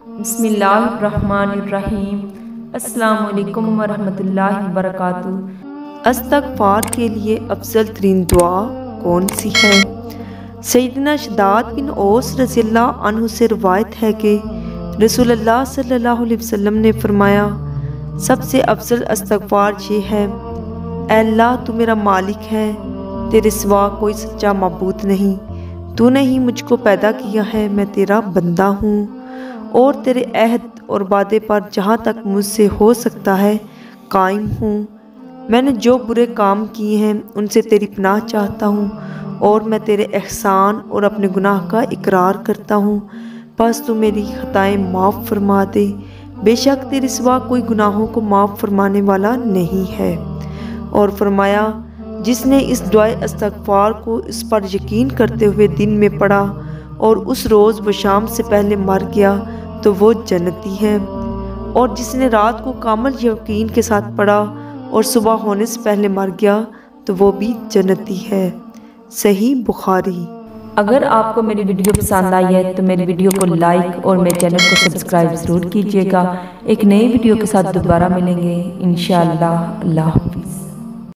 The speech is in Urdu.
بسم اللہ الرحمن الرحیم۔ السلام علیکم ورحمۃ اللہ وبرکاتہ۔ استغفار کے لیے افضل ترین دعا کون سی ہے؟ سیدنا شداد بن اوس رضی اللہ عنہ سے روایت ہے کہ رسول اللہ صلی اللہ علیہ وسلم نے فرمایا، سب سے افضل استغفار یہ ہے، اے اللہ تو میرا مالک ہے، تیرے سوا کوئی سچا معبود نہیں، تو نے ہی مجھ کو پیدا کیا ہے، میں تیرا بندہ ہوں اور تیرے عہد اور وعدے پر جہاں تک مجھ سے ہو سکتا ہے قائم ہوں۔ میں نے جو برے کام کیے ہیں ان سے تیری پناہ چاہتا ہوں اور میں تیرے احسان اور اپنے گناہ کا اقرار کرتا ہوں، بس تو میری خطائیں معاف فرما دے، بے شک تیرے سوا کوئی گناہوں کو معاف فرمانے والا نہیں ہے۔ اور فرمایا، جس نے اس دعائے استغفار کو اس پر یقین کرتے ہوئے دن میں پڑھا اور اس روز و شام سے پہلے مر گیا تو وہ جنتی ہے، اور جس نے رات کو کامل یقین کے ساتھ پڑھا اور صبح ہونے سے پہلے مر گیا تو وہ بھی جنتی ہے۔ صحیح بخاری۔ اگر آپ کو میری ویڈیو پسند آئی ہے تو میری ویڈیو کو لائک اور میرے چینل کو سبسکرائب ضرور کیجیے گا۔ ایک نئی ویڈیو کے ساتھ دوبارہ ملیں گے انشاءاللہ۔ اللہ حافظ۔